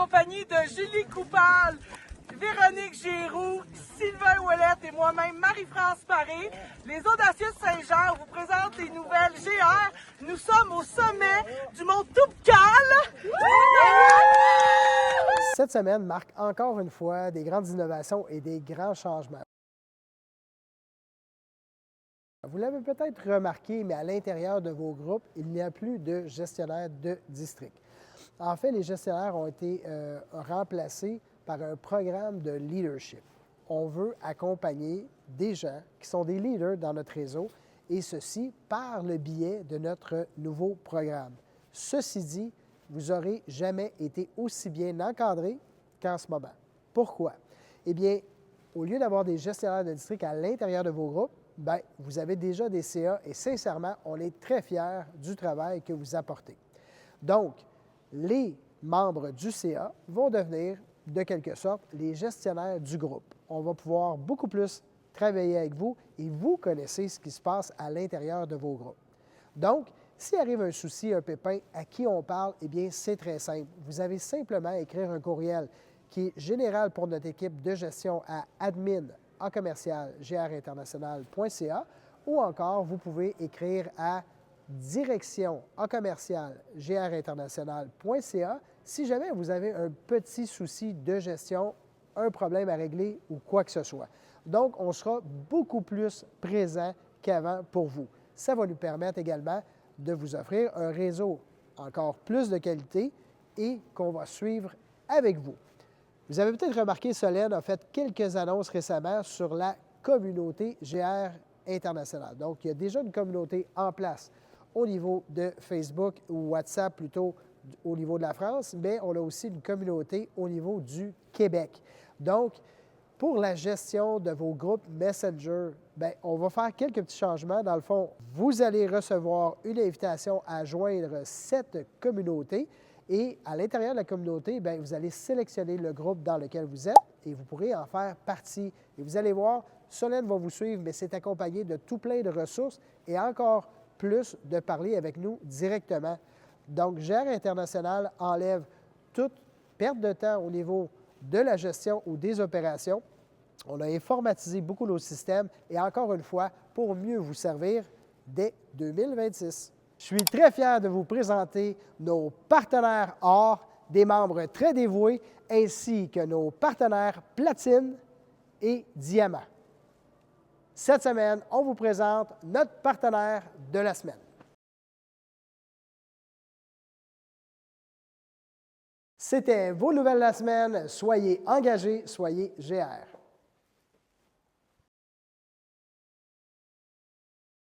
compagnie de Julie Coupal, Véronique Giroux, Sylvain Ouellette et moi-même, Marie-France Paré, les Audacieux de Saint-Jean vous présentent les nouvelles GR. Nous sommes au sommet du mont Toubkal. Cette semaine marque encore une fois des grandes innovations et des grands changements. Vous l'avez peut-être remarqué, mais à l'intérieur de vos groupes, il n'y a plus de gestionnaire de district. En fait, les gestionnaires ont été remplacés par un programme de leadership. On veut accompagner des gens qui sont des leaders dans notre réseau, et ceci par le biais de notre nouveau programme. Ceci dit, vous n'aurez jamais été aussi bien encadré qu'en ce moment. Pourquoi? Eh bien, au lieu d'avoir des gestionnaires de district à l'intérieur de vos groupes, bien, vous avez déjà des CA et sincèrement, on est très fiers du travail que vous apportez. Donc, les membres du CA vont devenir, de quelque sorte, les gestionnaires du groupe. On va pouvoir beaucoup plus travailler avec vous et vous connaissez ce qui se passe à l'intérieur de vos groupes. Donc, s'il arrive un souci, un pépin, à qui on parle, eh bien, c'est très simple. Vous avez simplement à écrire un courriel qui est général pour notre équipe de gestion à admin@grainternational.ca ou encore, vous pouvez écrire à direction@grainternational.ca si jamais vous avez un petit souci de gestion, un problème à régler ou quoi que ce soit. Donc, on sera beaucoup plus présent qu'avant pour vous. Ça va nous permettre également de vous offrir un réseau encore plus de qualité et qu'on va suivre avec vous. Vous avez peut-être remarqué, Solène a fait quelques annonces récemment sur la communauté GR internationale. Donc, il y a déjà une communauté en place au niveau de Facebook ou WhatsApp, plutôt au niveau de la France, mais on a aussi une communauté au niveau du Québec. Donc, pour la gestion de vos groupes Messenger, bien, on va faire quelques petits changements. Dans le fond, vous allez recevoir une invitation à joindre cette communauté et à l'intérieur de la communauté, bien, vous allez sélectionner le groupe dans lequel vous êtes et vous pourrez en faire partie. Et vous allez voir, Solène va vous suivre, mais c'est accompagné de tout plein de ressources et encore plus de parler avec nous directement. Donc, GR International enlève toute perte de temps au niveau de la gestion ou des opérations. On a informatisé beaucoup nos systèmes et encore une fois, pour mieux vous servir dès 2026. Je suis très fier de vous présenter nos partenaires or, des membres très dévoués, ainsi que nos partenaires platine et diamant. Cette semaine, on vous présente notre partenaire de la semaine. C'était vos nouvelles de la semaine. Soyez engagés, soyez GR.